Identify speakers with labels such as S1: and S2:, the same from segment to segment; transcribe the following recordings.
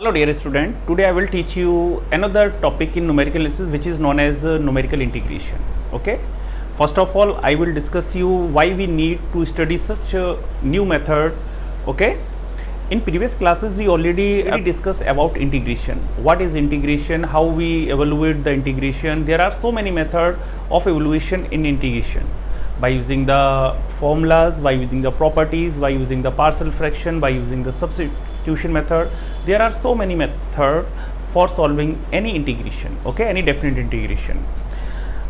S1: Hello dear student, today I will teach you another topic in numerical analysis which is known as numerical integration. Okay, first of all I will discuss you why we need to study such a new method. Okay, in previous classes we already discussed about integration. What is integration, how we evaluate the integration. There are so many methods of evaluation in integration, by using the formulas, by using the properties, by using the partial fraction, by using the substitution method. There are so many methods for solving any integration, okay, any definite integration.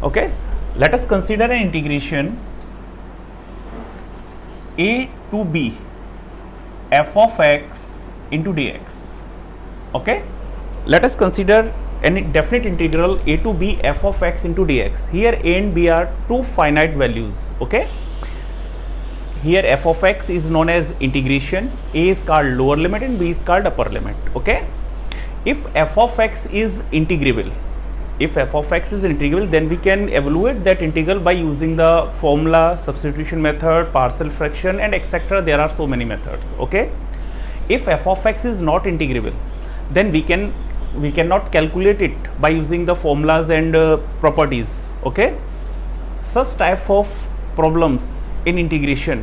S1: Okay, let us consider an integration a to b f of x into dx. Okay, let us consider any definite integral a to b f of x into dx. Here a and b are two finite values. Okay, here f of x is known as integration. A is called lower limit and b is called upper limit. Okay, if f of x is integrable, then we can evaluate that integral by using the formula, substitution method, partial fraction and etc. There are so many methods. Okay, if f of x is not integrable, then we cannot calculate it by using the formulas and properties. Okay, such type of problems in integration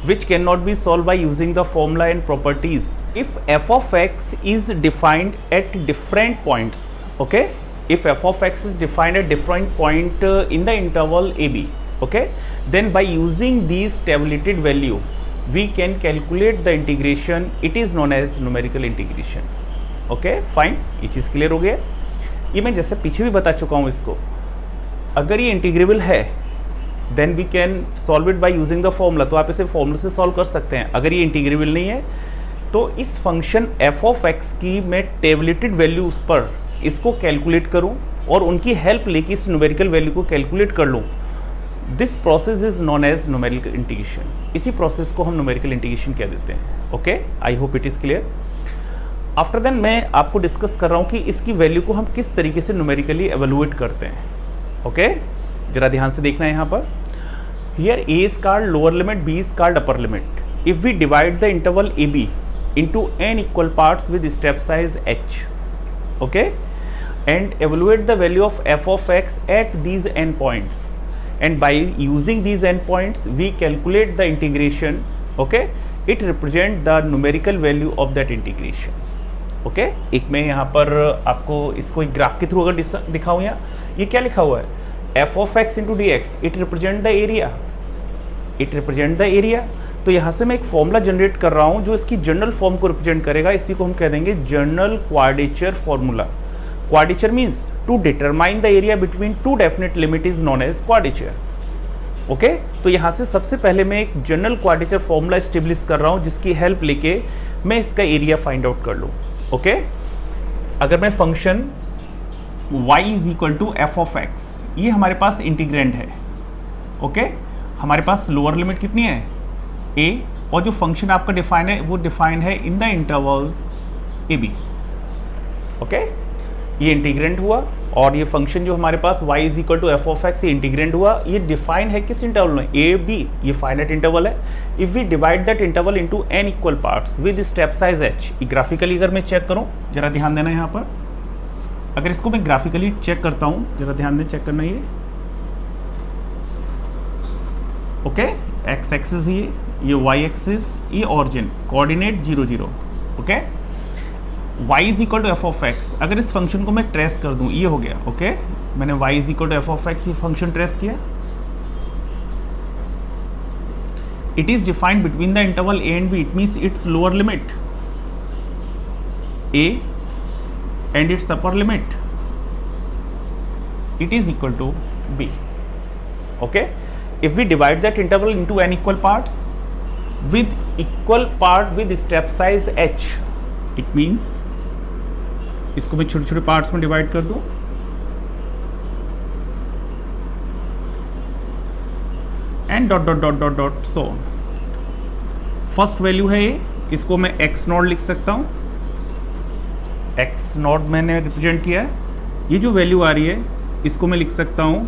S1: which cannot be solved by using the formula and properties. If f of x is defined at different points, okay, if f of x is defined at different point in the interval ab, okay, then by using these tabulated value we can calculate the integration. It is known as numerical integration. Okay fine, ये चीज़ clear हो गया. ये मैं जैसे पीछे भी बता चुका हूँ इसको. अगर ये इंटीग्रेबल है then we can solve it by using the formula. तो आप इसे फॉर्मूला से सॉल्व कर सकते हैं. अगर ये इंटीग्रेबल नहीं है तो इस फंक्शन एफ ऑफ एक्स की मैं टेबलेटेड वैल्यूज पर इसको कैलकुलेट करूँ और उनकी हेल्प लेके इस न्यूमेरिकल वैल्यू को कैलकुलेट कर लूँ. This process is known as numerical integration. इसी प्रोसेस को हम न्यूमेरिकल इंटीग्रेशन कह देते हैं. Okay, I hope it is clear. After then मैं आपको डिस्कस कर रहा हूँ कि इसकी वैल्यू को हम किस तरीके से न्यूमेरिकली एवेलुएट करते हैं. ओके, जरा ध्यान से देखना है यहाँ पर. Here A is called lower limit, B is called upper limit. If we divide the interval A B into N equal parts with step size H, okay, and evaluate the value of F of X at these N points, and by using these N points we calculate the integration. Okay, it represent the numerical value of that integration. Okay, एक मैं यहाँ पर आपको इसको एक graph के through अगर दिखाऊँ, यहाँ ये क्या लिखा हुआ है, F of x into d x, it represent the area, it represent the area. तो यहाँ से मैं एक फॉर्मूला जनरेट कर रहा हूँ जो इसकी जनरल फॉर्म को रिप्रेजेंट करेगा. इसी को हम कह देंगे general quadrature formula. Quadrature means to determine the area between two definite limit is known as quadrature. Okay, तो यहाँ से सबसे पहले मैं एक जनरल क्वाड्रेचर फॉर्मूला स्टेब्लिश कर रहा हूँ जिसकी हेल्प लेके मैं इसका एरिया फाइंड आउट कर लूँ. ओके, अगर मैं function y is equal to f of x, ये हमारे पास इंटीग्रेंड है. ओके, हमारे पास लोअर लिमिट कितनी है a, और जो फंक्शन आपका डिफाइन है वो डिफाइन है in the interval A b. Okay, ये इंटीग्रेंड हुआ और ये फंक्शन जो हमारे पास y is equal to f of x, ये इंटीग्रेंड हुआ. ये डिफाइन है किस इंटरवल में, ए बी. ये फाइनाइट इंटरवल है. If we divide that interval into n equal parts with step size h, graphically अगर मैं चेक करूं, जरा ध्यान देना यहाँ पर. अगर इसको मैं ग्राफिकली चेक करता हूं, जरा ध्यान दें, चेक करना. ये ओके, एक्स एक्सिस ये वाई एक्सिस, ये origin, coordinate 0 0. Okay, y is equal to f of x. अगर इस फंक्शन को मैं ट्रेस कर दूं, ये हो गया. ओके, मैंने y is equal to f of x ये फंक्शन ट्रेस किया. It is defined between the interval a and b. It means its lower limit a and its upper limit it is equal to b. Okay, if we divide that interval into n equal parts with equal part with step size h, it means इसको मैं छोटे छोटे parts में divide कर दूं. And dot dot dot dot dot so. First value है ये, इसको मैं एक्स नॉट लिख सकता हूं. एक्स नॉट मैंने रिप्रेजेंट किया है. ये जो वैल्यू आ रही है इसको मैं लिख सकता हूं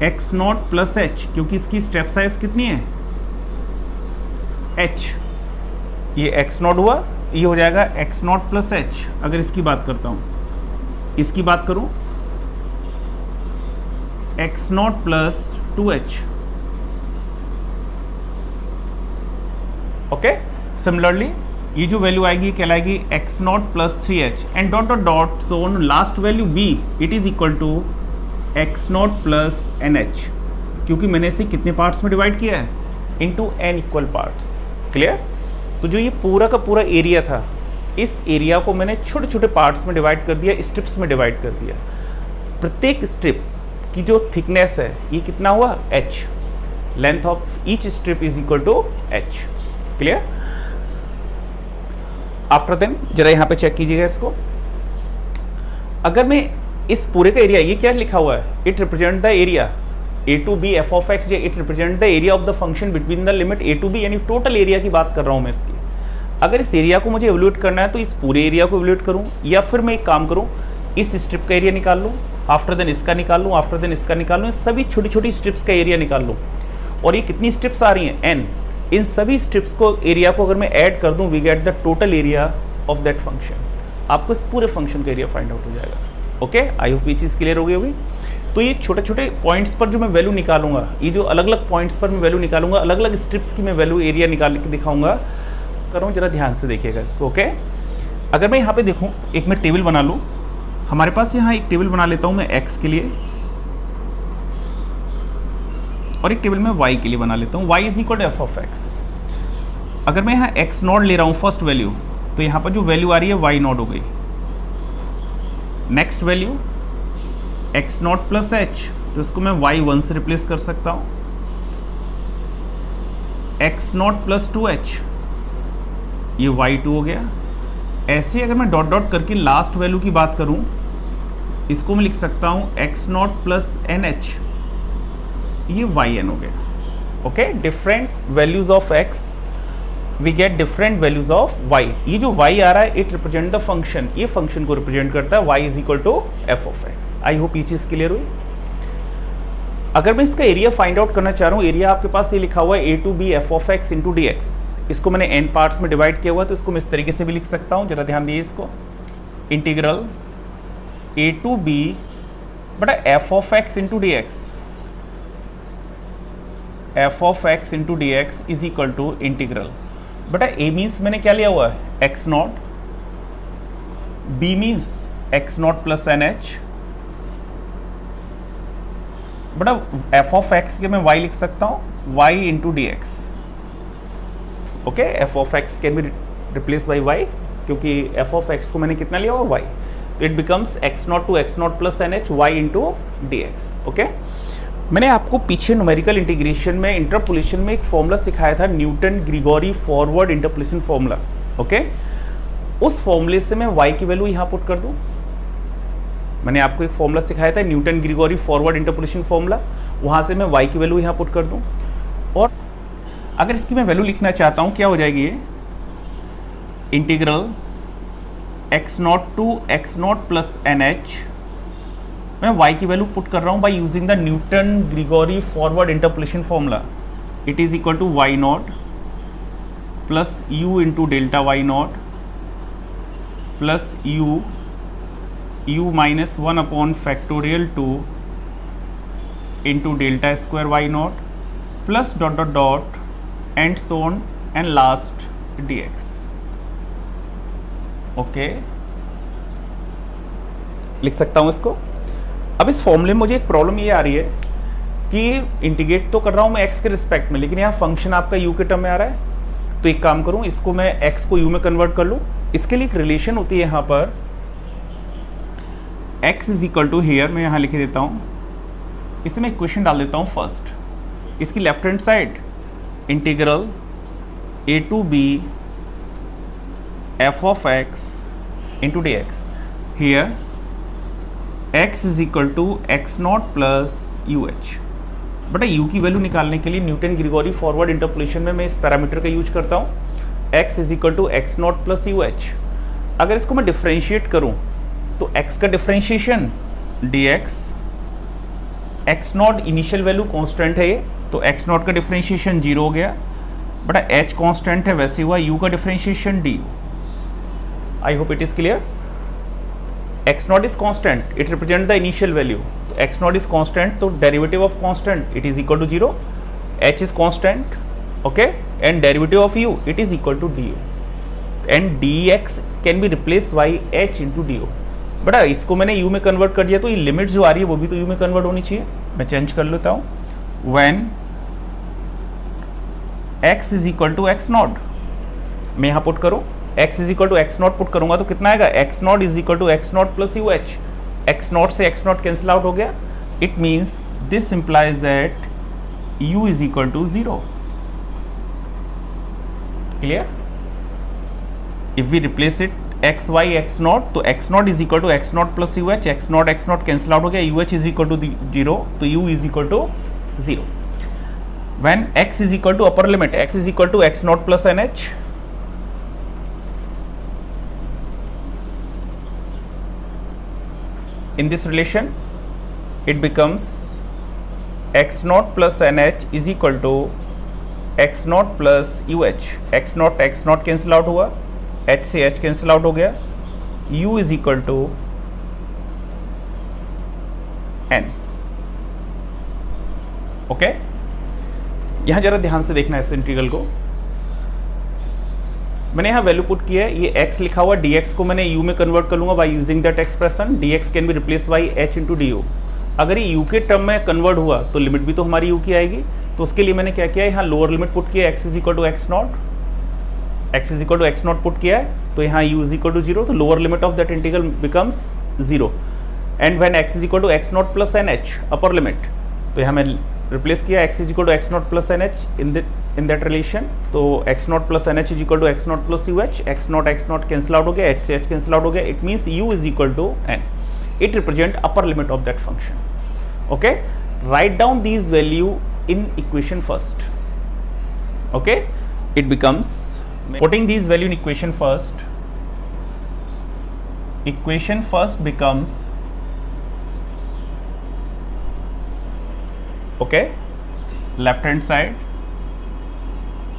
S1: एक्स नॉट प्लस एच, क्योंकि इसकी स्टेप साइज कितनी है, एच. ये एक्स नॉट हुआ ये हो जाएगा एक्स नॉट प्लस एच। अगर इसकी बात करता हूँ, इसकी बात करूँ x not plus 2h। Okay, similarly ये जो वैल्यू आएगी कहलाएगी x not plus 3h and dot dot dot so on last value b it is equal to x not plus nh, क्योंकि मैंने इसे कितने पार्ट्स में डिवाइड किया है, into n equal parts. Clear? तो जो ये पूरा का पूरा एरिया था, इस एरिया को मैंने छोटे छोटे पार्ट्स में डिवाइड कर दिया, स्ट्रिप्स में डिवाइड कर दिया। प्रत्येक स्ट्रिप की जो थिकनेस है ये कितना हुआ, h। Length of each strip is equal to h। Clear? After then जरा यहाँ पे चेक कीजिएगा इसको। अगर मैं इस पूरे का एरिया, ये क्या लिखा हुआ है, it represent the area a to b f of x, it represent the area of the function between the limit a to b, यानी टोटल एरिया की बात कर रहा हूँ मैं इसकी। अगर इस एरिया को मुझे एवल्यूएट करना है तो इस पूरे एरिया को एवल्यूएट करूँ, या फिर मैं एक काम करूँ, इस स्ट्रिप का एरिया निकाल लूँ, आफ्टर देन इसका निकाल लूँ, आफ्टर देन इसका निकाल लूँ, सभी छोटी छोटी स्ट्रिप्स का एरिया निकाल लूँ। और ये कितनी स्ट्रिप्स आ रही हैं, n। इन सभी स्ट्रिप्स को, एरिया को अगर मैं ऐड कर दूँ, we get the total area of that function. आपको इस पूरे फंक्शन का एरिया फाइंड आउट हो जाएगा। ओके, आई होप ये चीज़ क्लियर हो गई होगी। तो ये छोटे छोटे पॉइंट्स पर जो मैं वैल्यू निकालूंगा, ये जो अलग अलग पॉइंट्स पर मैं वैल्यू निकालूंगा, अलग अलग स्ट्रिप्स की मैं वैल्यू एरिया निकाल के दिखाऊंगा। करूँ जरा ध्यान से देखिएगा इसको। ओके, अगर मैं यहाँ पे देखूँ, एक मैं टेबल बना लूँ, हमारे पास यहाँ एक टेबल बना लेता हूँ मैं x के लिए, और एक टेबल मैं y के लिए बना लेता हूँ, y is equal to f of x. अगर मैं यहाँ x नॉट ले रहा हूँ फर्स्ट वैल्यू, तो यहाँ पर जो वैल्यू आ रही है y नॉट हो गई। Next value x naught plus h, तो इसको मैं y1 से रिप्लेस कर सकता हूँ। x नॉट प्लस 2h, ये y2 हो गया। ऐसे अगर मैं डॉट डॉट करके लास्ट वैल्यू की बात करूँ, इसको मैं लिख सकता हूँ x नॉट प्लस nh, ये yn हो गया। Okay, different values of x we get different values of y। ये जो y आ रहा है, इट रिप्रेजेंट द फंक्शन, ये फंक्शन को रिप्रेजेंट करता है, y is equal to f of x. I hope ये चीज क्लियर हुई। अगर मैं इसका एरिया फाइंड आउट करना चाह रहा हूँ, एरिया आपके पास ये लिखा हुआ है a to b f of x into d x. इसको मैंने n पार्ट्स में डिवाइड किया हुआ, तो इसको मैं इस तरीके से भी लिख सकता हूँ, जरा ध्यान दिए इसको। इंटीग्रल a टू b बटा f of x into d x, f of x into d x is equal to integral बटा a मीन्स मैंने क्या लिया हुआ है, x naught, b means x naught plus nh बटा f ऑफ x के मैं y लिख सकता हूँ, y into d x. Okay, f of x can be replace by y, क्योंकि f ऑफ x को मैंने कितना लिया हुआ, y, तो it becomes x naught to x naught plus nh y into d x. Okay, मैंने आपको पीछे न्यूमेरिकल इंटीग्रेशन में, इंटरपोलेशन में एक फॉर्मूला सिखाया था, Newton Gregory forward interpolation formula. Okay, उस फॉर्मूले से मैं y की वैल्यू यहाँ पुट कर दूँ। मैंने आपको एक फॉर्मूला सिखाया था, Newton Gregory forward interpolation formula, वहाँ से मैं y की वैल्यू यहाँ पुट कर दूँ। और अगर इसकी मैं वैल्यू लिखना चाहता हूँ, क्या हो जाएगी ये, integral x naught to x naught plus nh, मैं y की वैल्यू पुट कर रहा हूँ by using the Newton Gregory forward interpolation formula. It is equal to y naught plus u into delta y naught plus u minus 1 upon factorial 2 into delta square y naught plus dot dot dot and so on and last dx। Okay, लिख सकता हूँ इसको। अब इस फॉर्मूले में मुझे एक प्रॉब्लम ये आ रही है कि इंटीग्रेट तो कर रहा हूँ मैं x के रिस्पेक्ट में, लेकिन यहाँ फंक्शन आपका u के टर्म में आ रहा है। तो एक काम करूँ, इसको मैं x को u में कन्वर्ट कर लूँ। इसके लिए एक रिलेशन होती है यहाँ पर, x is equal to, here मैं यहाँ लिख देता हूँ, इससे मैं इक्वेशन डाल देता हूँ फर्स्ट। इसकी left hand side integral a to b f of x into d x, here x is equal to x not plus u h. बटा u की वैल्यू निकालने के लिए न्यूटन ग्रिगोरी फॉरवर्ड इंटरपोलेशन में मैं इस पैरामीटर का यूज करता हूँ, x is equal to x not plus u h. अगर इसको मैं डिफ्रेंशिएट करूँ, तो x का differentiation dx, x naught initial value constant है ये, तो x नॉट का डिफ्रेंशिएशन 0 हो गया, बटा h कांस्टेंट है वैसे हुआ, u का differentiation du। I hope it is clear. X not is constant, it represent the initial value. तो एक्स नॉट इज कॉन्स्टेंट, तो derivative of constant it is equal to 0. H is constant, okay, and derivative of u it is equal to d u, and d x can be replace by h into d u. बड़ा इसको मैंने you में convert कर दिया, तो ये limit जो आ रही है वो भी तो यू में कन्वर्ट होनी चाहिए. मैं चेंज कर लेता हूँ. When x is equal to x not, मैं यहाँ पुट करूँ x is equal to x not put करूंगा तो कितना आएगा, x not is equal to x not plus u h. X not से एक्स नॉट कैंसिल आउट हो गया. It means this implies that u is equal to 0. Clear? If we replace it x y x not, तो x not is equal to x not plus u h. X not cancel out हो गया. U h is equal to 0, तो u is equal to 0. When x is equal to upper limit x is equal to x not plus n h, in this relation it becomes x naught plus nh is equal to x naught plus uh. x naught cancel out हुआ, h से h cancel out हो गया. u is equal to n. Okay, यहां जरा ध्यान से देखना है इस इंटीग्रल को. मैंने यहाँ वैल्यू पुट किया है, ये x लिखा हुआ, dx को मैंने u में कन्वर्ट कर लूंगा by using that expression. dx can be replace by h into d you. अगर ये u के टर्म में कन्वर्ट हुआ तो लिमिट भी तो हमारी u की आएगी. तो उसके लिए मैंने क्या किया, यहाँ लोअर लिमिट पुट किया, x is equal to x naught, x is equal to x not put किया है, तो यहाँ u इज इक्वल टू 0, तो lower limit of that integral becomes 0. And when x is equal to x not plus n h upper limit, तो यहाँ मैं replace किया x is equal to x not plus n h in that relation. तो x naught plus n h is equal to x not plus u h. X not cancel out हो गया, h से h cancel out हो गया. It means u is equal to n. It represent upper limit of that function. Okay, write down these value in equation first. Okay, it becomes, putting these value in equation first becomes, okay, left hand side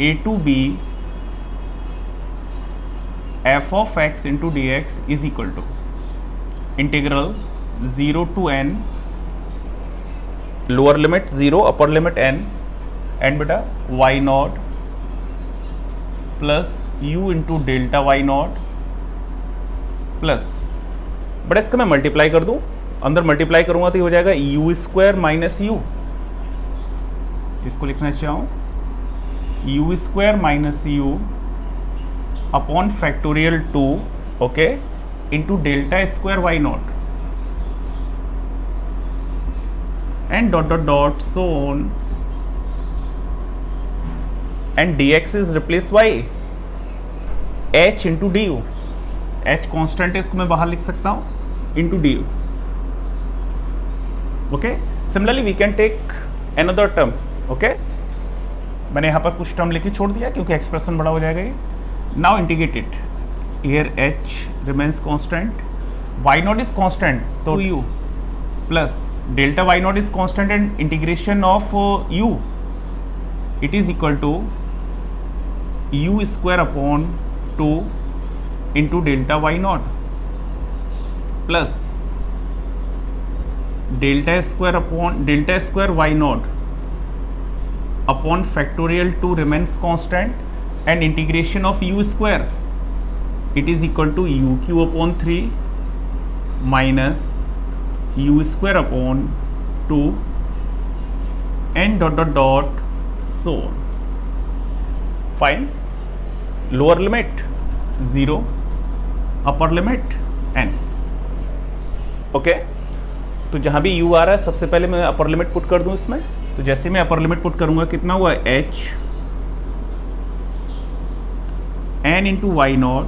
S1: a to b f of x into dx is equal to integral 0 to n, lower limit 0, upper limit n, and beta y naught plus u into delta y naught plus, but इसका मैं multiply कर दूं, अंदर multiply करूंगा तो ये हो जाएगा यू स्क्वायर माइनस यू. इसको लिखना चाहूँ u square minus u upon factorial 2, okay, into delta square y naught and dot dot dot so on, and d x is replace by h into d u. H constant है, इसको मैं बाहर लिख सकता हूँ, into d u. Okay, similarly we can take another term. Okay, मैंने यहाँ पर कुछ टर्म लेके छोड़ दिया क्योंकि एक्सप्रेशन बड़ा हो जाएगा ये. Now integrate it, here h remains constant, y naught is constant, तो u plus delta y naught is constant and integration of u it is equal to u square upon 2 into delta y naught plus delta square y naught upon factorial 2 remains constant and integration of u square it is equal to u cube upon 3 minus u square upon 2 and dot dot dot so on. Fine. Lower limit 0, upper limit n. Okay, तो जहाँ भी u आ रहा है सबसे पहले मैं upper limit put कर दूँ इसमें. तो जैसे मैं अपर लिमिट पुट करूंगा कितना हुआ, h n into y not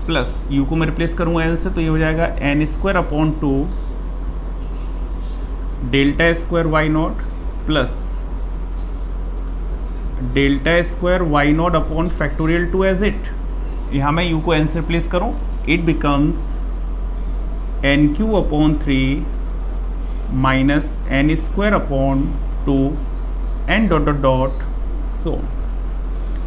S1: plus u को मैं रिप्लेस करूंगा n से, तो ये हो जाएगा n square upon 2 delta square y not plus delta square y not upon factorial 2 as it. यहाँ मैं u को n से रिप्लेस करूँ, it becomes n q upon 3 minus n square upon 2 and dot dot dot so.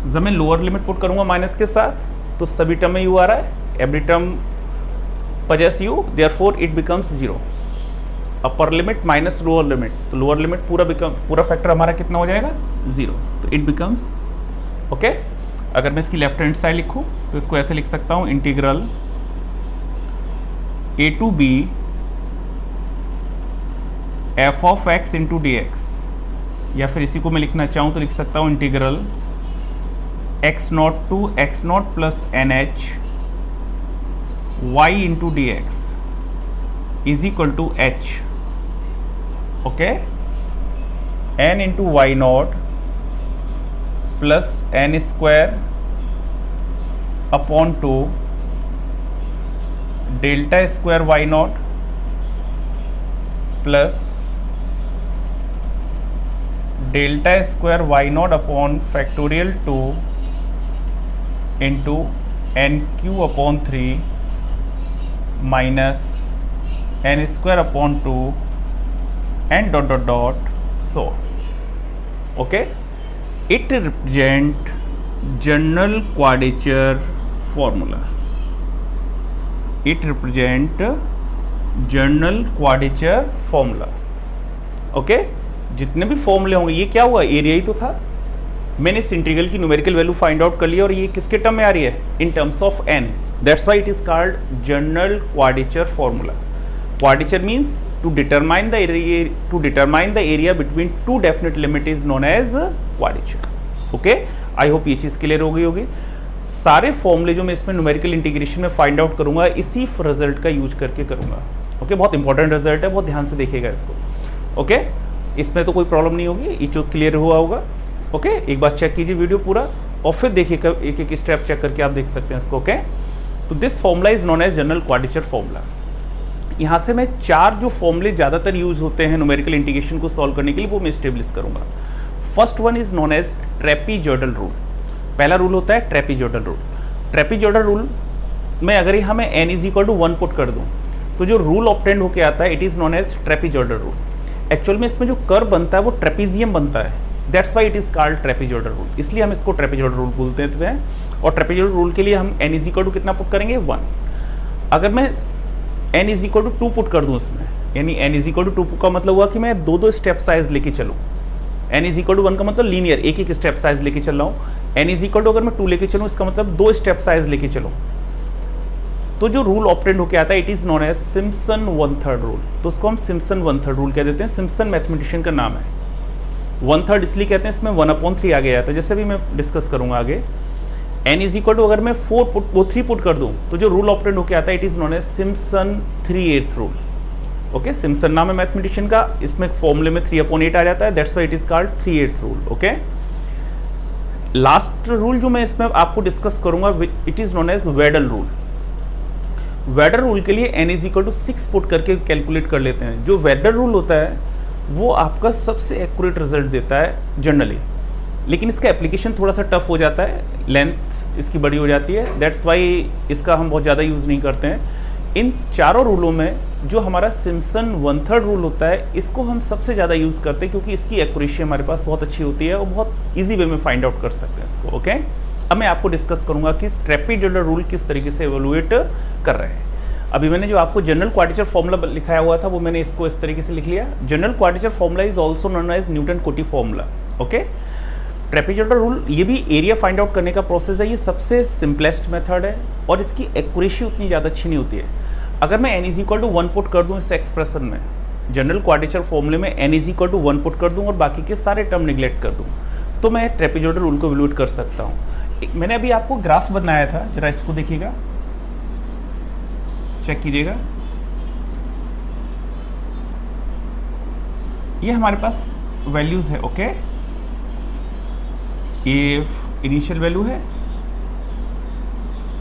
S1: जब मैं lower limit put करूंगा minus के साथ तो सभी टर्म में यू आ रहा है, every term possess u, therefore it becomes 0. Upper limit minus lower limit, तो लोअर लिमिट पूरा फैक्टर हमारा कितना हो जाएगा 0, तो इट बिकम्स ओके. अगर मैं इसकी लेफ्ट हैंड साइड लिखूं तो इसको ऐसे लिख सकता हूं, integral a to b f of x into d x, या फिर इसी को मैं लिखना चाहूँ तो लिख सकता हूँ integral x naught to x naught plus n h y into d x is equal to h. Okay, n into y not plus n square upon 2 delta square y not plus delta square y not upon factorial 2 into n cube upon 3 minus n square upon 2 and dot dot dot so. Okay, it represent general quadrature formula. It represent general quadrature formula. Okay, जितने भी फॉर्मूले होंगे, ये क्या हुआ, area ही तो था. मैंने इस इंटीग्रल की न्यूमेरिकल वैल्यू फाइंड आउट कर लिया और ये किसके टर्म में आ रही है, in terms of n. That's why it is called general quadrature formula. Quadrature means to determine the area between two definite limit is known as quadrature. Okay, I hope ये चीज क्लियर हो गई होगी. सारे फॉर्मूले जो मैं इसमें न्यूमेरिकल इंटीग्रेशन में फाइंड आउट करूंगा, इसी रिजल्ट का यूज करके करूंगा. ओके, बहुत इंपॉर्टेंट रिजल्ट है, बहुत ध्यान से देखिएगा इसको. ओके, इसमें तो कोई प्रॉब्लम नहीं होगी, ये जो क्लियर हुआ होगा. ओके, एक बार चेक कीजिए वीडियो पूरा और फिर देखिए, एक एक स्टेप चेक करके आप देख सकते हैं इसको. ओके, तो this formula is known as general quadrature formula. यहाँ से मैं 4 जो फॉर्मूले ज़्यादातर यूज होते हैं न्यूमेरिकल इंटीग्रेशन को सॉल्व करने के लिए, वो मैं स्टेब्लिश करूँगा. First one is known as trapezoidal rule. पहला रूल होता है ट्रेपीजॉइडल रूल. ट्रेपीजॉइडल रूल में अगर यहाँ मैं n is equal to 1 put कर दूँ तो जो रूल ऑब्टेंड होकर आता है, it is known as trapezoidal rule. Actual में इसमें जो कर्व बनता है वो ट्रेपीजियम बनता है. That's why it is called trapezoidal rule. इसलिए हम इसको ट्रेपीजॉइडल रूल बोलते हैं. और ट्रेपीजॉइडल रूल के लिए हम n इज इक्वल टू कितना पुट करेंगे, 1. अगर मैं n is equal to 2 put कर दूं इसमें, यानी n इज इक्वल टू 2 का मतलब हुआ कि मैं 2 स्टेप साइज लेके चलूँ. n इज इक्वल टू 1 का मतलब लीनियर, एक स्टेप साइज लेके चल रहा हूँ. n इज इक्वल टू अगर मैं 2 लेके चलूँ, इसका मतलब 2 स्टेप साइज लेके चलूँ. तो जो रूल ऑब्टेंड होकर आता है, it is known as Simpson 1/3 rule. तो उसको हम सिम्पसन 1/3 रूल कह देते हैं. सिम्पसन मैथमेटिशियन का नाम है. 1/3 इसलिए कहते हैं, इसमें 1/3 आ गया था, जैसे भी मैं डिस्कस करूंगा आगे. n इज इक्वल टू अगर मैं 3 पुट कर दूं तो जो रूल ऑब्टेंड होकर आता है, it is known as Simpson 3/8 rule. Okay, Simpson नाम है मैथमेटिशियन का. इसमें फॉर्मूले में 3/8 आ जाता है. That's why it is called 3/8 rule. Okay, last rule जो मैं इसमें आपको डिस्कस करूंगा, it is known as Weddle rule. Weddle rule के लिए n is equal to 6 put करके कैलकुलेट कर लेते हैं. जो वेडल रूल होता है वो आपका सबसे एक्यूरेट रिजल्ट देता है जनरली, लेकिन इसका एप्लीकेशन थोड़ा सा टफ हो जाता है, लेंथ इसकी बड़ी हो जाती है. दैट्स वाई इसका हम बहुत ज़्यादा यूज़ नहीं करते हैं. इन चारों रूलों में जो हमारा सिम्पसन 1/3 रूल होता है, इसको हम सबसे ज़्यादा यूज़ करते हैं क्योंकि इसकी एक्यूरेसी हमारे पास बहुत अच्छी होती है और बहुत ईजी वे में फाइंड आउट कर सकते हैं इसको. ओके, अब मैं आपको डिस्कस करूंगा कि ट्रेपीजॉइडल रूल किस तरीके से एवेलुएट कर रहे हैं. अभी मैंने जो आपको जनरल क्वाड्रेचर फॉर्मूला लिखाया हुआ था, वो मैंने इसको इस तरीके से लिख लिया. General quadrature formula is also known as Newton Cotes formula. Okay, trapezoidal rule ये भी एरिया फाइंड आउट करने का प्रोसेस है. ये सबसे सिंपलेस्ट मेथड है और इसकी एक्यूरेसी उतनी ज़्यादा अच्छी नहीं होती है. अगर मैं n is equal to 1 put कर दूँ इस एक्सप्रेशन में, जनरल क्वाड्रेचर फॉर्मूले में n is equal to 1 put कर दूँ और बाकी के सारे टर्म निगलेक्ट कर दूँ, तो मैं ट्रेपीजॉइडल रूल को एवेलुएट कर सकता हूँ. मैंने अभी आपको ग्राफ बनाया था, जरा इसको देखिएगा, चेक कीजिएगा. ये हमारे पास वैल्यूज है. ओके, ये इनिशियल वैल्यू है,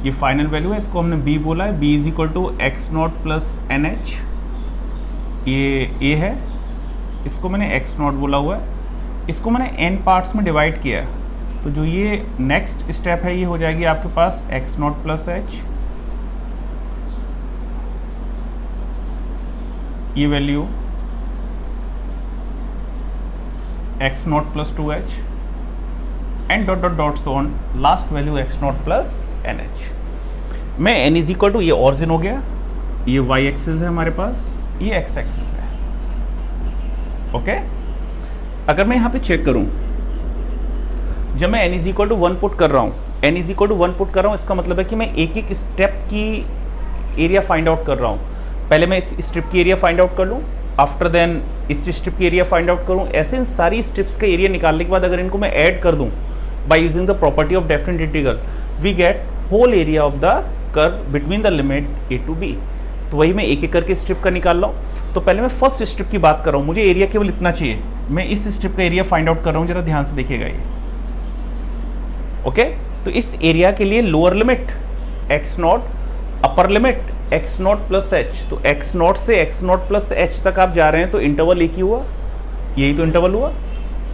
S1: ये फाइनल वैल्यू है. इसको हमने b बोला है. b is equal to x not plus n h. ये a है, इसको मैंने x नॉट बोला हुआ है. इसको मैंने n पार्ट्स में डिवाइड किया, तो जो ये नेक्स्ट स्टेप है ये हो जाएगी आपके पास एक्स नॉट प्लस एच. ये value x not plus 2h and dot dot dot so on, last value x not plus n h. मैं n इज इक्वल टू, ये ऑरिजिन हो गया, ये y एक्सिस है हमारे पास, ये x एक्सिस है, ओके। अगर मैं यहाँ पे चेक करूँ, जब मैं n is equal to 1 put कर रहा हूँ, n is equal to 1 put कर रहा हूँ, इसका मतलब है कि मैं एक एक स्टेप की एरिया फाइंड आउट कर रहा हूँ। पहले मैं इस स्ट्रिप की एरिया फाइंड आउट कर लूँ, आफ्टर देन इस स्ट्रिप की एरिया फाइंड आउट करूँ। ऐसे इन सारी स्ट्रिप्स का एरिया निकालने के बाद अगर इनको मैं ऐड कर दूँ by using the property of definite integral, we get whole area of the curve between the limit a to b। तो वही मैं एक एक करके स्ट्रिप का निकाल रहा हूँ। तो पहले मैं फर्स्ट स्ट्रिप की बात कर रहा हूँ, मुझे एरिया केवल इतना चाहिए, मैं इस स्ट्रिप का एरिया फाइंड आउट कर रहा हूँ, जरा ध्यान से देखिएगा ये, ओके। तो इस एरिया के लिए lower limit x0, upper limit x0 plus h, तो x0 से x0 प्लस h तक आप जा रहे हैं, तो इंटरवल एक ही हुआ, यही तो इंटरवल हुआ।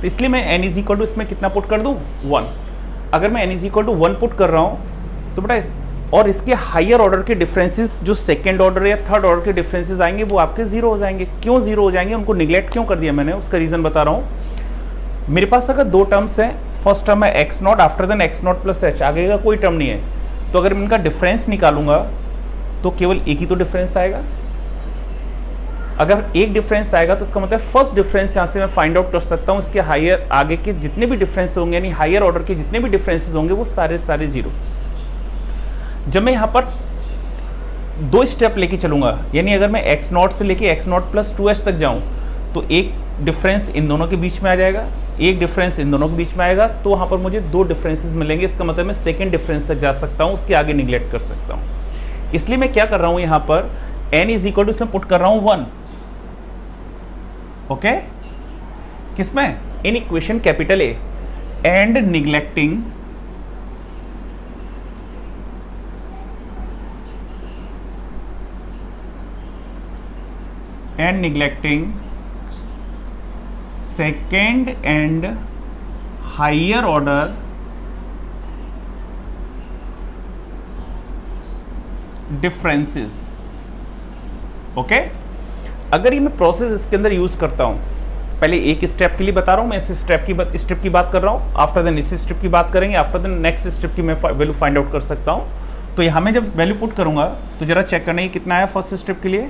S1: तो इसलिए मैं n इज इक्वल टू इसमें कितना पुट कर दूं, 1। अगर मैं n is equal to 1 put कर रहा हूं तो बेटा और इसके हायर ऑर्डर के डिफरेंसेस, जो सेकंड ऑर्डर या थर्ड ऑर्डर के डिफरेंसेस आएंगे, वो आपके जीरो हो जाएंगे। क्यों जीरो हो जाएंगे, उनको निगलेक्ट क्यों कर दिया मैंने, उसका रीजन बता रहा हूं। मेरे पास अगर दो टर्म्स हैं, फर्स्ट टर्म है x0, after then x0 plus h, आगे का कोई टर्म नहीं है, तो अगर मैं इनका डिफरेंस निकालूंगा तो केवल एक ही तो डिफरेंस आएगा। अगर एक डिफरेंस आएगा तो इसका मतलब फर्स्ट डिफरेंस यहाँ से मैं फाइंड आउट कर सकता हूँ, इसके हायर आगे के जितने भी डिफरेंस होंगे, यानी हायर ऑर्डर के जितने भी डिफरेंसेस होंगे, वो सारे सारे जीरो। जब मैं यहाँ पर दो स्टेप लेके चलूंगा, यानी अगर मैं x0 से लेके x0 प्लस 2h तक जाऊँ, तो एक डिफरेंस इन दोनों के बीच में आ जाएगा, एक डिफरेंस इन दोनों के बीच में आएगा, तो वहाँ पर मुझे दो डिफरेंसेस मिलेंगे। इसका मतलब मैं सेकेंड डिफरेंस तक जा सकता हूँ, उसके आगे निगलेक्ट कर सकता हूँ। इसलिए मैं क्या कर रहा हूँ, यहाँ पर n इज इक्वल टू इसमें पुट कर रहा हूँ 1, ओके। किसमें, in equation capital A, and neglecting second and higher order differences, okay. अगर ये मैं प्रोसेस इसके अंदर यूज करता हूं, पहले एक स्टेप के लिए बता रहा हूं, मैं इस स्टेप की बात कर रहा हूं, आफ्टर देन इस स्टेप की बात करेंगे, आफ्टर देन नेक्स्ट स्टेप की मैं वैल्यू फाइंड आउट कर सकता हूं। तो यहां मैं जब वैल्यू पुट करूंगा तो जरा चेक करना है कितना आया फर्स्ट स्टेप के लिए।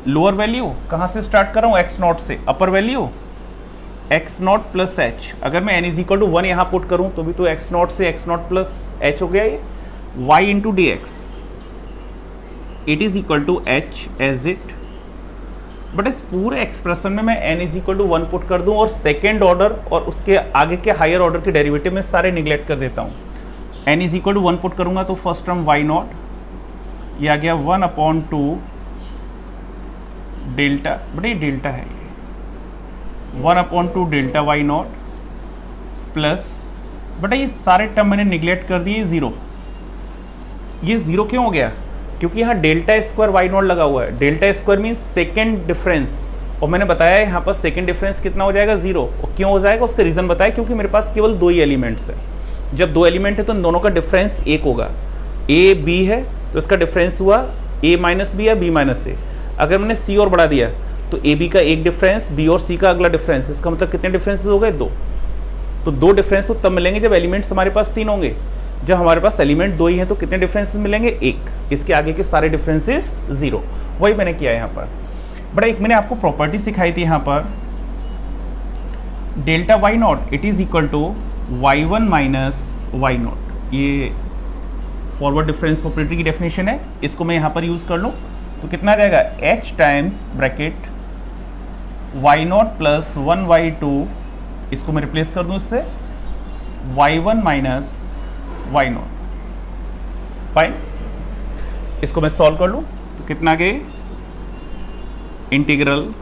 S1: लोअर वैल्यू कहाँ से स्टार्ट कर रहा हूँ, x0 से, अपर वैल्यू x0 प्लस h। अगर मैं n इज इक्वल टू 1 यहाँ पुट करूँ तो भी तो x0 से x0 प्लस h हो गया, ये y into d x, it is equal to h as it. But इस पूरे एक्सप्रेशन में मैं n is equal to 1 put कर दूँ और सेकेंड ऑर्डर और उसके आगे के हायर ऑर्डर के डेरिवेटिव में सारे निगलेक्ट कर देता हूँ। n is equal to 1 put करूँगा तो फर्स्ट टर्म y0, ये आ गया 1/2 डेल्टा, बट ये डेल्टा है, ये 1/2 डेल्टा y0 प्लस, बट ये सारे टर्म मैंने निगलेक्ट कर दिए, जीरो। ये जीरो क्यों हो गया, क्योंकि यहाँ डेल्टा स्क्वायर y0 लगा हुआ है। Delta square means second difference, और मैंने बताया यहाँ पर सेकेंड डिफरेंस कितना हो जाएगा, जीरो। और क्यों हो जाएगा उसका रीजन बताया, क्योंकि मेरे पास केवल दो ही एलिमेंट्स है। जब दो एलिमेंट है तो इन दोनों का डिफरेंस एक होगा। a b है तो इसका डिफरेंस हुआ a माइनस बी या b माइनस ए। अगर मैंने c और बढ़ा दिया तो ए बी का एक डिफरेंस, बी और सी का अगला डिफरेंस, इसका मतलब कितने डिफरेंसेस हो गए, दो। तो दो डिफरेंस तो तब मिलेंगे जब एलिमेंट्स हमारे पास तीन होंगे। जब हमारे पास एलिमेंट दो ही हैं तो कितने डिफरेंसेस मिलेंगे, एक। इसके आगे के सारे डिफरेंसेस जीरो। वही मैंने किया यहाँ पर। बट एक मैंने आपको प्रॉपर्टी सिखाई थी यहाँ पर, delta y naught it is equal to y1 minus y naught. ये फॉरवर्ड डिफरेंस ऑपरेटर की डेफिनेशन है, इसको मैं यहाँ पर यूज़ कर लूँ तो कितना आ जाएगा, h times bracket y0 plus 1/2, इसको मैं रिप्लेस कर दूँ इससे y1 माइनस y0। फाइन, इसको मैं सॉल्व कर लूँ तो कितना गए, integral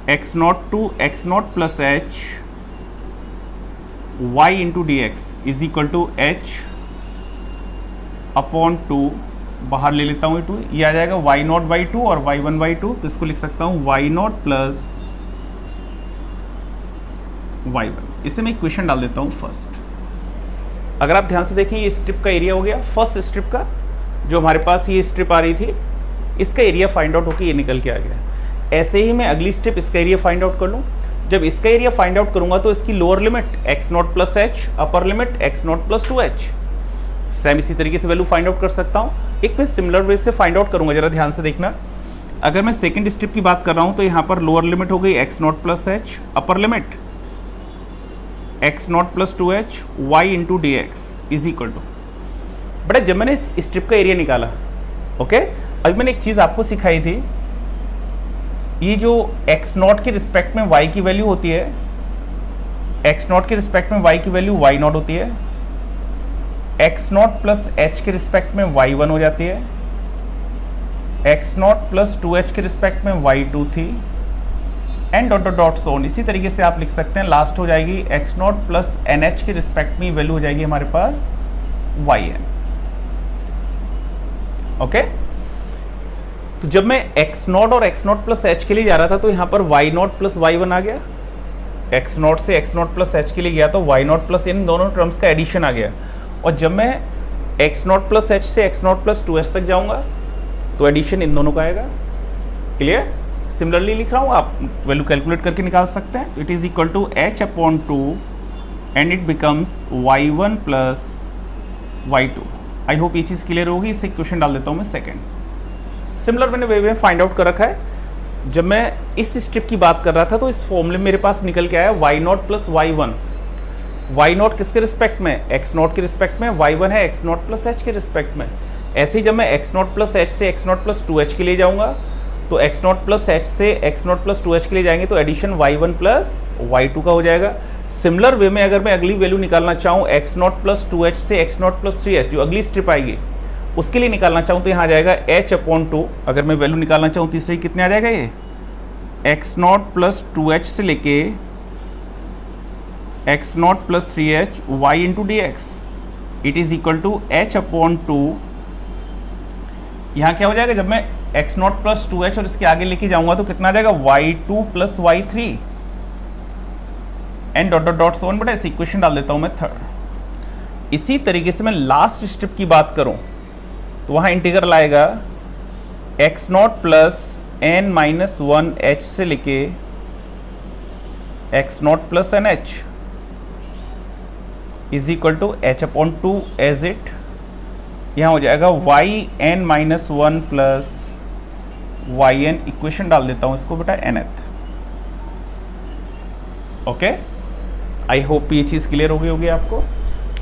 S1: x0 to x0 plus h y into d x is equal to h/2, बाहर ले लेता हूँ टू, ये आ जाएगा y0/2 और y1/2, तो इसको लिख सकता हूँ y0 प्लस y1। इससे मैं इक्वेशन डाल देता हूँ फर्स्ट। अगर आप ध्यान से देखें ये स्ट्रिप का एरिया हो गया, फर्स्ट स्ट्रिप का जो हमारे पास ये स्ट्रिप आ रही थी, इसका एरिया फाइंड आउट होकर ये निकल के आ गया। ऐसे ही मैं अगली स्ट्रिप इसका एरिया फाइंड आउट कर लूँ। जब इसका एरिया फाइंड आउट करूंगा तो इसकी lower limit x0 plus h, upper limit x0 plus 2h, same इसी तरीके से वैल्यू फाइंड आउट कर सकता हूँ। एक मैं सिमिलर वे से फाइंड आउट करूँगा, जरा ध्यान से देखना। अगर मैं सेकंड स्टेप की बात कर रहा हूँ तो यहाँ पर लोअर लिमिट हो गई x naught plus h, upper limit x naught plus 2h y into d x is equal to. But जब मैंने इस स्ट्रिप का एरिया निकाला, ओके, अभी मैंने एक चीज़ आपको सिखाई थी, ये जो x नॉट के रिस्पेक्ट में y की वैल्यू होती है, x नॉट के रिस्पेक्ट में y की वैल्यू y नॉट होती है, x नॉट प्लस h के रिस्पेक्ट में y1 हो जाती है, x नॉट प्लस 2h के रिस्पेक्ट में y2 थी, एंड डॉट डॉट डॉट सोन। इसी तरीके से आप लिख सकते हैं, लास्ट हो जाएगी x नॉट प्लस nh के रिस्पेक्ट में वैल्यू हो जाएगी हमारे पास yn। ओके, तो जब मैं x नॉट और x नॉट प्लस h के लिए जा रहा था तो यहाँ पर y नॉट प्लस y1 आ गया, x नॉट से x नॉट प्लस h के लिए गया तो y नॉट प्लस इन दोनों टर्म्स का एडिशन आ गया, और जब मैं x नॉट प्लस h से x नॉट प्लस 2h तक जाऊंगा तो एडिशन इन दोनों का आएगा। क्लियर? सिमिलरली लिख रहा हूँ, आप वैल्यू कैलकुलेट करके निकाल सकते हैं। It is equal to h upon 2 and it becomes y1 plus y2। I hope ये चीज़ क्लियर होगी। इससे क्वेश्चन डाल देता हूँ मैं सेकेंड। सिमिलर मैंने वे में फाइंड आउट कर रखा है। जब मैं इस स्ट्रिप की बात कर रहा था तो इस फॉर्मूले मेरे पास निकल के आया y naught plus y1। y not किसके रिस्पेक्ट में? x नॉट के रिस्पेक्ट में, y1 है x नॉट प्लस h के रिस्पेक्ट में। ऐसे ही जब मैं x नॉट प्लस h से x नॉट प्लस 2h के लिए जाऊंगा तो x नॉट प्लस h से x नॉट प्लस 2h के लिए जाएंगे तो एडिशन y1 प्लस y2 का हो जाएगा। सिमिलर वे में अगर मैं अगली वैल्यू निकालना चाहूँ x नॉट प्लस 2h से x नॉट प्लस 3h, जो अगली स्ट्रिप आएगी उसके लिए निकालना चाहूँ तो यहाँ आ जाएगा h अपॉन 2। अगर मैं वैल्यू निकालना चाहूँ तीसरी, कितने आ जाएगा ये? x नॉट प्लस 2h से लेके x naught plus 3h y into d x, it is equal to h upon 2। यहाँ क्या हो जाएगा, जब मैं x नॉट प्लस 2h और इसके आगे लेके जाऊंगा तो कितना आ जाएगा? y2 plus y3 and dot dot dot so on. बेटा इस इक्वेशन डाल देता हूँ मैं थर्ड। इसी तरीके से मैं लास्ट स्टेप की बात करूँ तो वहाँ इंटीग्रल आएगा x naught plus n minus 1h से लेके x naught plus nh is equal to h upon 2 as it. यहाँ हो जाएगा yn minus 1 plus yn। Equation डाल देता हूँ इसको बेटा nth। ओके, आई होप ये चीज़ क्लियर हो गई होगी आपको।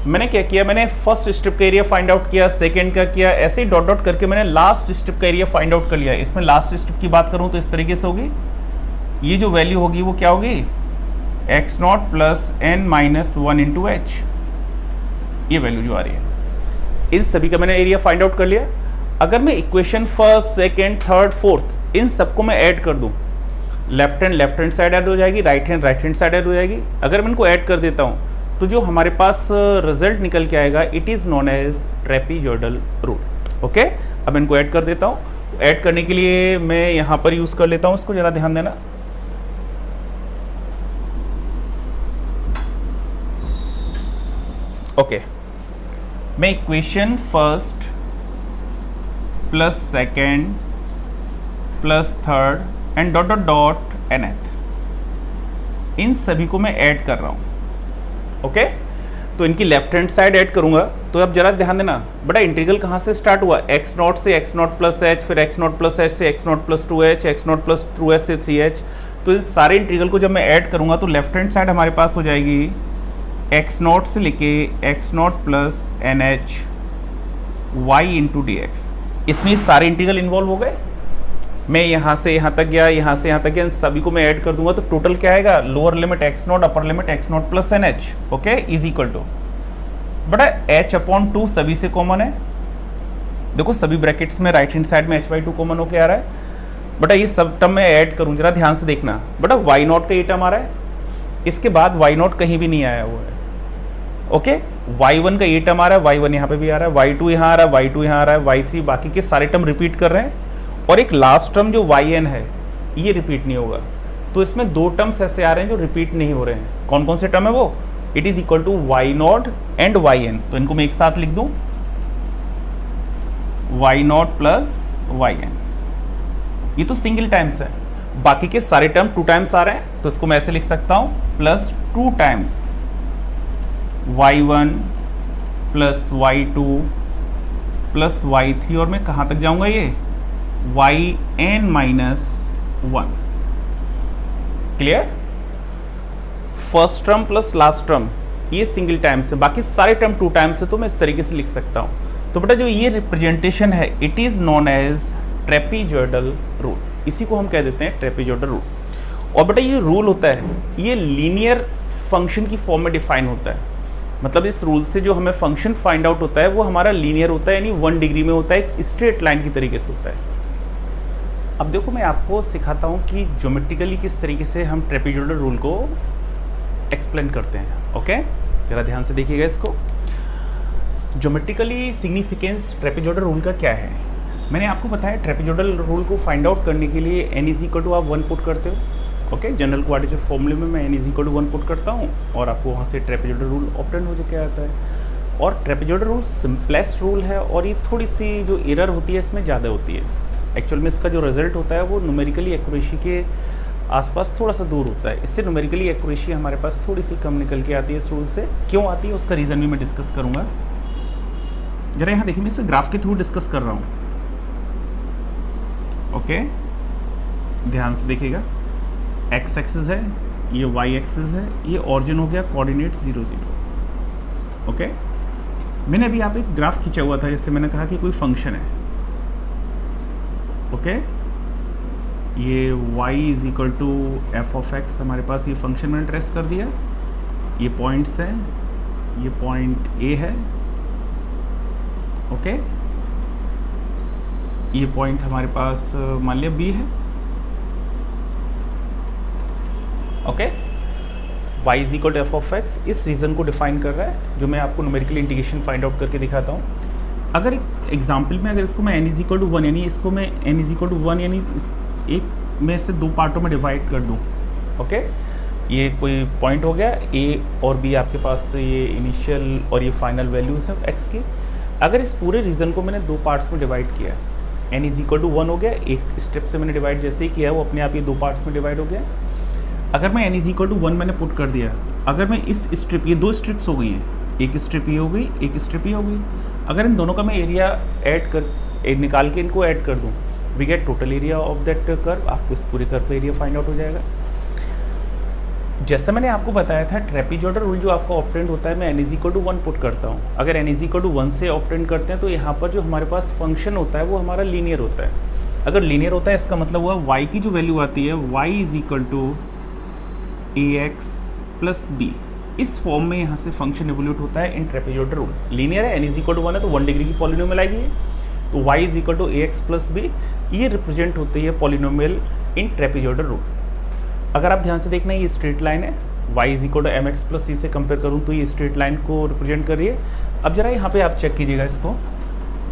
S1: मैंने क्या किया, मैंने फर्स्ट स्ट्रिप का एरिया फाइंड आउट किया, सेकंड का किया, ऐसे ही डॉट डॉट करके मैंने लास्ट स्ट्रिप का एरिया फाइंड आउट कर लिया। इसमें लास्ट स्ट्रिप की बात करूँ तो इस तरीके से होगी, ये जो वैल्यू होगी वो क्या होगी? x naught plus n minus 1 into h, ये वैल्यू जो आ रही है। इन सभी का मैंने एरिया फाइंड आउट कर लिया। अगर मैं equation first, second, third, fourth इन सबको मैं ऐड कर दूं, लेफ्ट हैंड साइड ऐड हो जाएगी, राइट हैंड साइड ऐड हो जाएगी। अगर मैं इनको ऐड कर देता हूं तो जो हमारे पास रिजल्ट निकल के आएगा it is known as trapezoidal rule. Okay, अब इनको ऐड कर देता हूं। तो ऐड करने के लिए मैं यहाँ पर यूज़ कर लेता हूँ, इसको ज़रा ध्यान देना। ओके, मैं equation first plus second plus third and dot dot dot nth, इन सभी को मैं ऐड कर रहा हूँ। ओके, तो इनकी लेफ्ट हैंड साइड ऐड करूंगा तो अब जरा ध्यान देना बेटा, इंटीग्रल कहाँ से स्टार्ट हुआ? x नॉट से x नॉट प्लस h, फिर x नॉट प्लस h से x naught plus 2h, x naught plus 2h से 3h। तो इस सारे इंटीग्रल को जब मैं ऐड करूंगा तो लेफ्ट हैंड साइड हमारे पास हो जाएगी x नॉट से लेके x naught plus nh y into d x. इसमें सारे इंटीग्रल इन्वॉल्व हो गए। मैं यहाँ से यहाँ तक गया, यहाँ से यहाँ तक गया, इन सभी को मैं ऐड कर दूंगा तो टोटल क्या आएगा? Lower limit x naught, upper limit x naught plus nh। Okay, is equal to बटा h अपॉन 2 सभी से कॉमन है। देखो सभी ब्रैकेट्स में राइट हैंड साइड में h/2 कॉमन होके आ रहा है। बटा ये सब टर्म मैं ऐड करूँ, जरा ध्यान से देखना बटा, y नॉट का ये टर्म आ रहा है, इसके बाद y नॉट कहीं भी नहीं आया हुआ है। ओके, y1 का ये टर्म आ रहा है, y1 यहाँ पे भी आ रहा है, y2 यहाँ आ रहा है, y2 यहाँ आ रहा है, y3, बाकी के सारे टर्म रिपीट कर रहे हैं और एक लास्ट टर्म जो yn है ये रिपीट नहीं होगा। तो इसमें दो टर्म्स ऐसे आ रहे हैं जो रिपीट नहीं हो रहे हैं। कौन कौन से टर्म है वो? It is equal to y naught and yn। तो इनको मैं एक साथ लिख दूं, y नॉट प्लस yn। ये तो सिंगल टाइम्स है, बाकी के सारे टर्म 2 टाइम्स आ रहे हैं तो इसको मैं ऐसे लिख सकता हूं, plus 2 times y1 plus y2 plus y3, और मैं कहाँ तक जाऊँगा, ये yn minus 1। Clear? First term plus last term ये सिंगल टाइम से, बाकी सारे टर्म 2 टाइम से, तो मैं इस तरीके से लिख सकता हूँ। तो बेटा जो ये रिप्रेजेंटेशन है, it is known as trapezoidal rule, इसी को हम कह देते हैं ट्रेपीजॉइडल रूल। और बेटा ये रूल होता है, ये लीनियर फंक्शन की फॉर्म में डिफाइन होता है। मतलब इस रूल से जो हमें फंक्शन फाइंड आउट होता है वो हमारा लीनियर होता है, यानी 1 डिग्री में होता है, एक स्ट्रेट लाइन की तरीके से होता है। अब देखो मैं आपको सिखाता हूँ कि ज्योमेट्रिकली किस तरीके से हम ट्रेपीजॉइडल रूल को एक्सप्लेन करते हैं। ओके, जरा ध्यान से देखिएगा इसको। ज्योमेट्रिकली सिग्निफिकेंस ट्रेपीजॉइडल रूल का क्या है? मैंने आपको बताया ट्रेपीजॉइडल रूल को फाइंड आउट करने के लिए n इज इक्वल टू आप 1 पुट करते हो। ओके, जनरल क्वाड्रेचर फॉर्मूले में मैं n is equal to 1 put करता हूँ और आपको वहाँ से ट्रेपीजॉइडल रूल ऑब्टेन हो जाके आता है। और ट्रेपीजॉइडल रूल सिंपलेस्ट रूल है और ये थोड़ी सी जो एरर होती है इसमें ज़्यादा होती है। एक्चुअल में इसका जो रिजल्ट होता है वो न्यूमेरिकली एक्यूरेसी के आसपास थोड़ा सा दूर होता है। इससे न्यूमेरिकली एक्यूरेसी हमारे पास थोड़ी सी कम निकल के आती है इस रूल से। क्यों आती है उसका रीज़न भी मैं डिस्कस करूँगा। जरा यहाँ देखिए, मैं इसे ग्राफ के थ्रू डिस्कस कर रहा हूँ। ओके, ध्यान से देखिएगा, एक्स एक्सिस है, ये वाई एक्सिस है, ये ऑरिजिन हो गया कोऑर्डिनेट 0 0। ओके, मैंने अभी यहाँ पे एक ग्राफ खींचा हुआ था जिससे मैंने कहा कि कोई फंक्शन है। ओके, ये y is equal to f of x, हमारे पास ये फंक्शन मैंने ट्रेस कर दिया। ये पॉइंट्स हैं, ये पॉइंट A है। ओके, ये पॉइंट हमारे पास मान लिया B है। Okay, y is equal to f of x इस रीजन को डिफाइन कर रहा है, जो मैं आपको न्यूमेरिकल इंटीग्रेशन फाइंड आउट करके दिखाता हूँ। अगर एक एग्जाम्पल में अगर इसको मैं n इज इक्वल टू 1 यानी इसको मैं n इज इक्वल टू 1 यानी एक में से 2 पार्टों में डिवाइड कर दूँ। ओके, ये कोई पॉइंट हो गया, A और B आपके पास ये इनिशियल और ये फाइनल वैल्यूज़ हैं x की। अगर इस पूरे रीजन को मैंने 2 पार्ट्स में डिवाइड किया, n इज इक्वल टू 1 हो गया, एक स्टेप से मैंने डिवाइड जैसे ही किया वो अपने आप ये 2 पार्ट्स में डिवाइड हो गया। अगर मैं n इज इक्वल टू 1 मैंने पुट कर दिया, अगर मैं इस स्ट्रिप, ये 2 स्ट्रिप्स हो गई हैं, एक स्ट्रिप ये हो गई, एक स्ट्रिप ये हो गई, अगर इन दोनों का मैं एरिया ऐड कर निकाल के इनको ऐड कर दूं, we get total area of that curve. आपको इस पूरे कर्व का एरिया फाइंड आउट हो जाएगा। जैसे मैंने आपको बताया था ट्रेपीजॉइडल रूल जो आपका ऑब्टेंड होता है, मैं n is equal to 1 put करता हूँ। अगर n इज इक्वल टू 1 से ऑब्टेंड करते हैं तो यहाँ पर जो हमारे पास फंक्शन होता है वो हमारा लीनियर होता है। अगर लीनियर होता है इसका मतलब हुआ y की जो वैल्यू आती है y is equal to ax plus b, इस फॉर्म में यहाँ से फंक्शन इवोल्यूट होता है इन ट्रेपीजॉइडल रूल। लीनियर है, n इज इक्वल टू 1 है तो 1 डिग्री की पॉलिनोमियल आएगी, तो y is equal to ax plus b, ये रिप्रेजेंट होती है पॉलिनोमियल इन ट्रेपीजॉइडल रूल। अगर आप ध्यान से देखना ये स्ट्रेट लाइन है, y is equal to mx plus c से कंपेयर करूँ तो ये स्ट्रेट लाइन को रिप्रेजेंट कर रही है। अब जरा यहाँ पे आप चेक कीजिएगा इसको,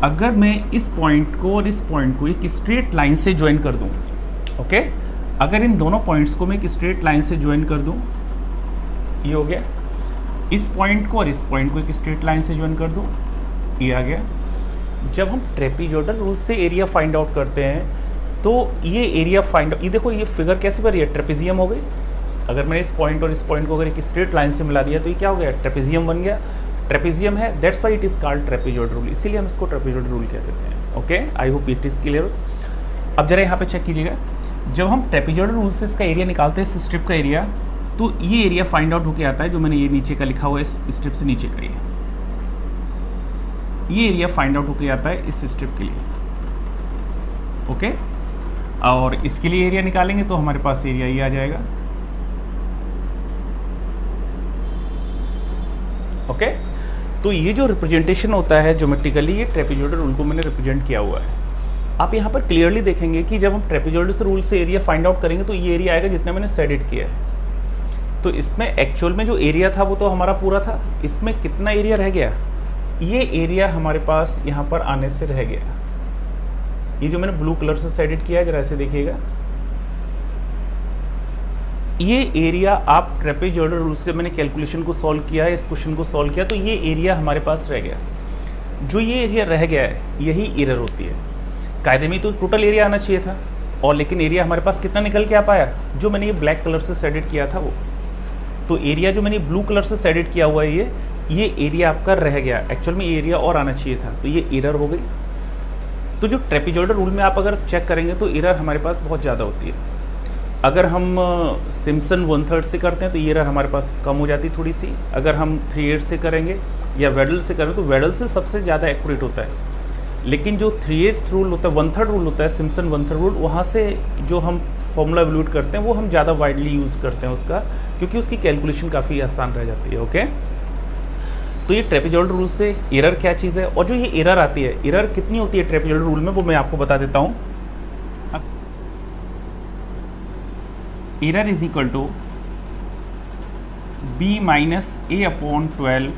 S1: अगर मैं इस पॉइंट को और इस पॉइंट को एक स्ट्रेट लाइन से ज्वाइन कर दूँ। ओके, अगर इन दोनों पॉइंट्स को मैं एक स्ट्रेट लाइन से ज्वाइन कर दूँ, ये हो गया, इस पॉइंट को और इस पॉइंट को एक स्ट्रेट लाइन से ज्वाइन कर दूँ, ये आ गया। जब हम ट्रेपीजॉइडल रूल से एरिया फाइंड आउट करते हैं तो ये एरिया फाइंड, ये देखो ये फिगर कैसे बन रही है, ट्रेपेजियम हो गई। अगर मैंने इस पॉइंट और इस पॉइंट को अगर एक स्ट्रेट लाइन से मिला दिया तो ये क्या हो गया, ट्रेपेजियम बन गया। ट्रेपेजियम है, that's why it is called trapezoidal rule, इसीलिए हम इसको ट्रेपीजॉइडल रूल कह देते हैं। Okay, I hope it is clear. अब जरा यहाँ पे चेक कीजिएगा, जब हम ट्रेपीजॉइडल रूल से इसका एरिया निकालते हैं, इस स्ट्रिप का एरिया, तो ये एरिया फाइंड आउट होके आता है, जो मैंने ये नीचे का लिखा हुआ है, इस स्ट्रिप से नीचे का ये एरिया फाइंड आउट होके आता है इस स्ट्रिप के लिए। ओके, और इसके लिए एरिया निकालेंगे तो हमारे पास एरिया ये आ जाएगा। ओके, तो ये जो रिप्रेजेंटेशन होता है ज्योमेट्रिकली, ये ट्रेपीजॉइडल रूल को मैंने रिप्रेजेंट किया हुआ है। आप यहाँ पर क्लियरली देखेंगे कि जब हम ट्रेपीजॉइडल रूल से एरिया फाइंड आउट करेंगे तो ये एरिया आएगा जितना मैंने शेडेड किया है। तो इसमें एक्चुअल में जो एरिया था वो तो हमारा पूरा था, इसमें कितना एरिया रह गया, ये एरिया हमारे पास यहाँ पर आने से रह गया। ये जो मैंने ब्लू कलर से शेडेड किया है, जरा ऐसे देखिएगा, ये एरिया आप ट्रेपीजॉइडल रूल से मैंने कैलकुलेशन को सॉल्व किया है, इस क्वेश्चन को सॉल्व किया, तो ये एरिया हमारे पास रह गया। जो ये एरिया रह गया है यही एरर होती है। कायदे में तो टोटल एरिया आना चाहिए था, और लेकिन एरिया हमारे पास कितना निकल के आ पाया, जो मैंने ये ब्लैक कलर से शेडेड किया था वो। तो एरिया जो मैंने ब्लू कलर से शेडेड किया हुआ है, ये ये एरिया आपका रह गया, एक्चुअल में ये एरिया और आना चाहिए था, तो ये एरर हो गई। तो जो ट्रेपीजॉइडल रूल में आप अगर चेक करेंगे तो एरर हमारे पास बहुत ज़्यादा होती है। अगर हम सिम्पसन 1/3 से करते हैं तो ये एरर हमारे पास कम हो जाती है थोड़ी सी। अगर हम 3/8 से करेंगे या वेडल से करें तो वेडल से सबसे ज़्यादा एक्यूरेट होता है। लेकिन जो 3/8 रूल होता है, 1/3 रूल होता है, सिम्पसन 1/3 रूल, वहाँ से जो हम फॉर्मूला एवल्यूट करते हैं वो हम ज़्यादा वाइडली यूज़ करते हैं उसका, क्योंकि उसकी कैलकुलेशन काफ़ी आसान रह जाती है। ओके, तो ये ट्रेपीजॉइडल रूल से एरर क्या चीज़ है, और जो ये एरर आती है, एरर कितनी होती है ट्रेपीजॉइडल रूल में, वो मैं आपको बता देता हूँ। Error is equal to b minus a upon 12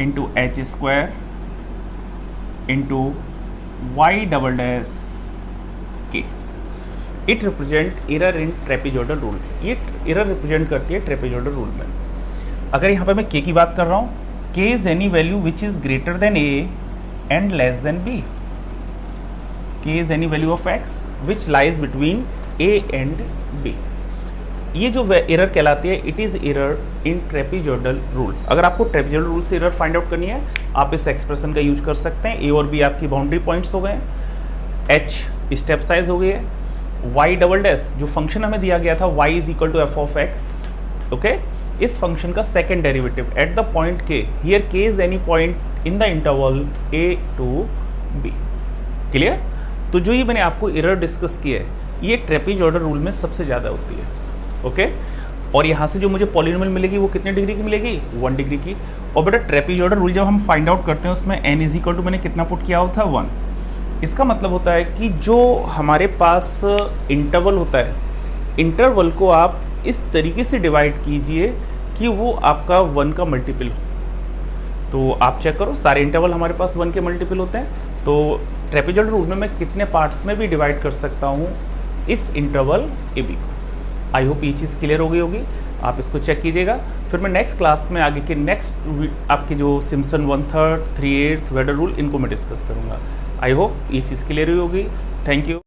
S1: into h square into y double dash के। It represent error in trapezoidal rule. ये एरर रिप्रेजेंट करती है ट्रेपीजॉइडल रूल में। अगर यहाँ पे मैं k की बात कर रहा हूँ, k is any value which is greater than a and less than b। k is any value of x which lies between a and b। ये जो एरर कहलाती है, it is error in trapezoidal rule. अगर आपको trapezoidal rule से error find out करनी है, आप इस एक्सप्रेशन का यूज कर सकते हैं। a और b आपकी बाउंड्री पॉइंट्स हो गए, h स्टेप साइज हो गई है, y डबल डैश जो फंक्शन हमें दिया गया था y is equal to f of x. Okay, इस फंक्शन का second derivative at the point k, here k is any point in the interval a to b। Clear? तो जो ये मैंने आपको एरर डिस्कस किया है, ये ट्रेपीजॉइडल रूल में सबसे ज़्यादा होती है। ओके, और यहाँ से जो मुझे पॉलिनोमियल मिलेगी वो कितने डिग्री की मिलेगी, 1 डिग्री की। और बेटा ट्रेपीजॉइडल रूल जब हम फाइंड आउट करते हैं उसमें n इज इक्वल टू मैंने कितना पुट किया होता है 1। इसका मतलब होता है कि जो हमारे पास इंटरवल होता है, इंटरवल को आप इस तरीके से डिवाइड कीजिए कि वो आपका 1 का मल्टीपल हो। तो आप चेक करो, सारे इंटरवल हमारे पास 1 के मल्टीपल होते हैं। तो ट्रेपीजॉइडल रूल में मैं कितने पार्ट्स में भी डिवाइड कर सकता हूँ इस इंटरवल ए बी को। आई होप ये चीज़ क्लियर हो गई होगी। आप इसको चेक कीजिएगा। फिर मैं नेक्स्ट क्लास में आगे के नेक्स्ट आपके जो सिम्पसन 1/3, 3/8 वेडल रूल, इनको मैं डिस्कस करूँगा। आई होप ये चीज़ क्लियर हुई होगी। Thank you.